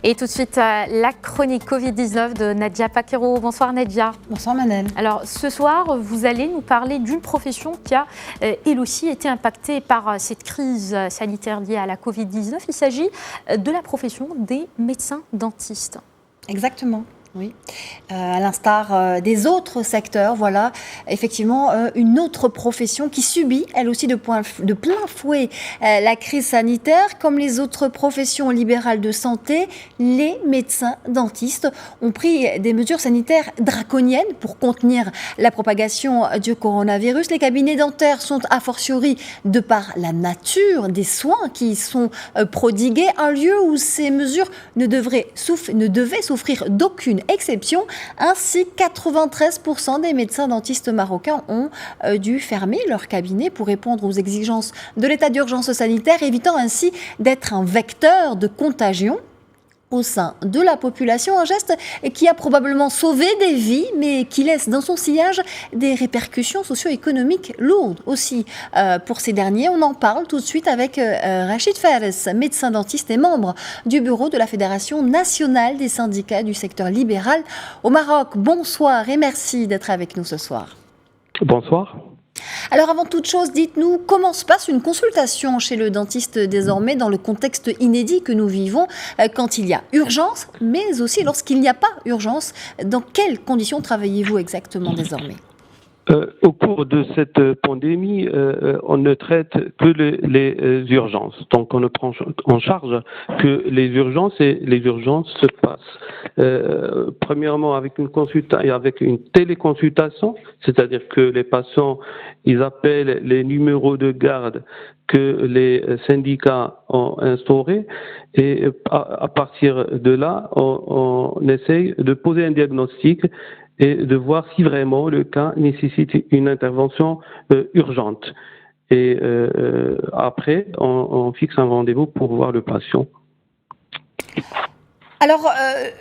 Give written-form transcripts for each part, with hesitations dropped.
Et tout de suite, la chronique Covid-19 de Nadia Paquero. Bonsoir Nadia. Bonsoir Manel. Alors ce soir, vous allez nous parler d'une profession qui a elle aussi été impactée par cette crise sanitaire liée à la Covid-19. Il s'agit de la profession des médecins dentistes. Exactement. Oui, à l'instar des autres secteurs, voilà, effectivement, une autre profession qui subit, elle aussi, de plein fouet la crise sanitaire. Comme les autres professions libérales de santé, les médecins dentistes ont pris des mesures sanitaires draconiennes pour contenir la propagation du coronavirus. Les cabinets dentaires sont a fortiori, de par la nature des soins qui y sont prodigués, un lieu où ces mesures ne devaient souffrir d'aucune exception. Ainsi, 93% des médecins dentistes marocains ont dû fermer leur cabinet pour répondre aux exigences de l'état d'urgence sanitaire, évitant ainsi d'être un vecteur de contagion au sein de la population, un geste qui a probablement sauvé des vies, mais qui laisse dans son sillage des répercussions socio-économiques lourdes aussi pour ces derniers. On en parle tout de suite avec Rachid Fares, médecin dentiste et membre du bureau de la Fédération nationale des syndicats du secteur libéral au Maroc. Bonsoir et merci d'être avec nous ce soir. Bonsoir. Alors avant toute chose, dites-nous comment se passe une consultation chez le dentiste désormais dans le contexte inédit que nous vivons, quand il y a urgence, mais aussi lorsqu'il n'y a pas urgence. Dans quelles conditions travaillez-vous exactement désormais ? Au cours de cette pandémie, on ne traite que les urgences. Donc, on ne prend en charge que les urgences et les urgences se passent. Premièrement, avec une téléconsultation, c'est-à-dire que les patients, ils appellent les numéros de garde que les syndicats ont instaurés et à partir de là, on essaye de poser un diagnostic et de voir si vraiment le cas nécessite une intervention urgente. Et après, on fixe un rendez-vous pour voir le patient. Alors,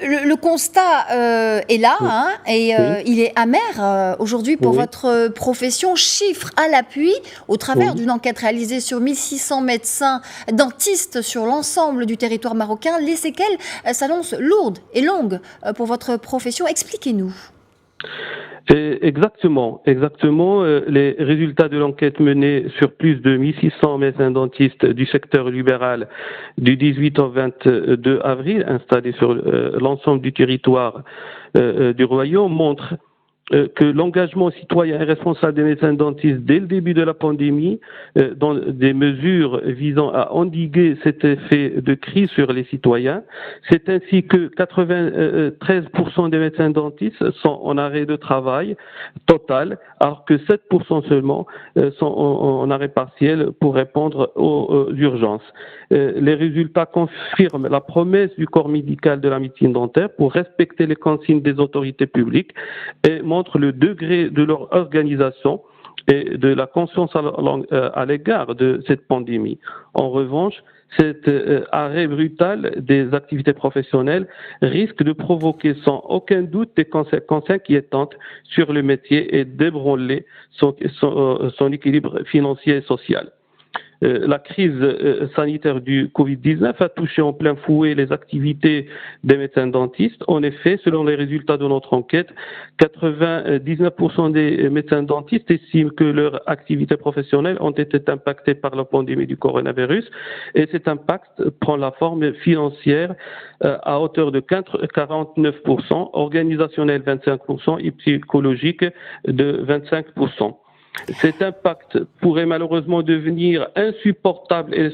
le constat est là, hein, et il est amer aujourd'hui pour votre profession. Chiffres à l'appui, au travers d'une enquête réalisée sur 1600 médecins dentistes sur l'ensemble du territoire marocain, les séquelles s'annoncent lourdes et longues pour votre profession. Expliquez-nous. Exactement. Les résultats de l'enquête menée sur plus de 1600 médecins dentistes du secteur libéral du 18 au 22 avril, installés sur l'ensemble du territoire du Royaume, montrent que l'engagement citoyen et responsable des médecins dentistes dès le début de la pandémie, dans des mesures visant à endiguer cet effet de crise sur les citoyens, c'est ainsi que 93% des médecins dentistes sont en arrêt de travail total, alors que 7% seulement sont en arrêt partiel pour répondre aux urgences. Les résultats confirment la promesse du corps médical de la médecine dentaire pour respecter les consignes des autorités publiques et montrent le degré de leur organisation et de la conscience à l'égard de cette pandémie. En revanche, cet arrêt brutal des activités professionnelles risque de provoquer sans aucun doute des conséquences inquiétantes sur le métier et d'ébranler son équilibre financier et social. La crise sanitaire du Covid-19 a touché en plein fouet les activités des médecins dentistes. En effet, selon les résultats de notre enquête, 99% des médecins dentistes estiment que leurs activités professionnelles ont été impactées par la pandémie du coronavirus et cet impact prend la forme financière à hauteur de 49%, organisationnel 25% et psychologique de 25%. Cet impact pourrait malheureusement devenir insupportable et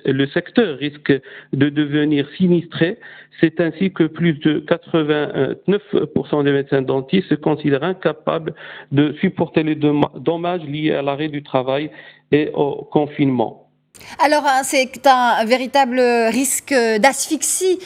le secteur risque de devenir sinistré. C'est ainsi que plus de 89% des médecins dentistes se considèrent incapables de supporter les dommages liés à l'arrêt du travail et au confinement. Alors, c'est un véritable risque d'asphyxie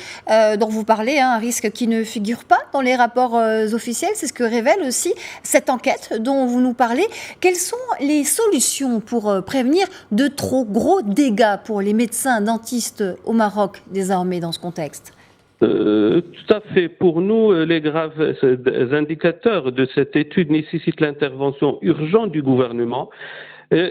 dont vous parlez, un risque qui ne figure pas dans les rapports officiels. C'est ce que révèle aussi cette enquête dont vous nous parlez. Quelles sont les solutions pour prévenir de trop gros dégâts pour les médecins dentistes au Maroc désormais dans ce contexte ? Tout à fait. Pour nous, les graves indicateurs de cette étude nécessitent l'intervention urgente du gouvernement.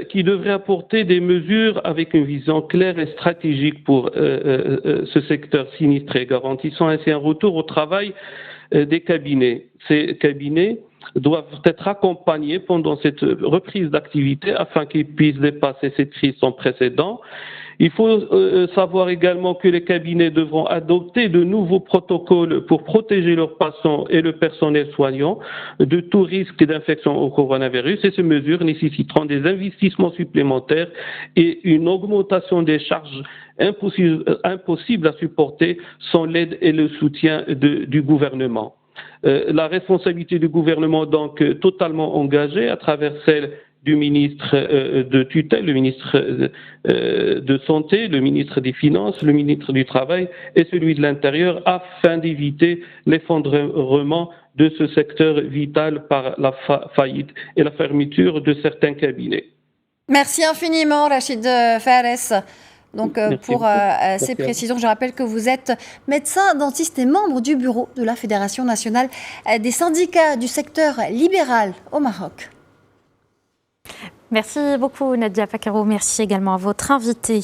qui devrait apporter des mesures avec une vision claire et stratégique pour ce secteur sinistré, garantissant ainsi un retour au travail des cabinets. Ces cabinets doivent être accompagnés pendant cette reprise d'activité afin qu'ils puissent dépasser cette crise sans précédent. Il faut savoir également que les cabinets devront adopter de nouveaux protocoles pour protéger leurs patients et le personnel soignant de tout risque d'infection au coronavirus, et ces mesures nécessiteront des investissements supplémentaires et une augmentation des charges impossibles à supporter sans l'aide et le soutien du gouvernement. La responsabilité du gouvernement est donc totalement engagée à travers celle du ministre de tutelle, le ministre de Santé, le ministre des Finances, le ministre du Travail et celui de l'Intérieur, afin d'éviter l'effondrement de ce secteur vital par la faillite et la fermeture de certains cabinets. Merci infiniment, Rachid Fares. Donc, pour ces précisions, je rappelle que vous êtes médecin dentiste et membre du bureau de la Fédération nationale des syndicats du secteur libéral au Maroc. Merci beaucoup Nadia Paquero, merci également à votre invité.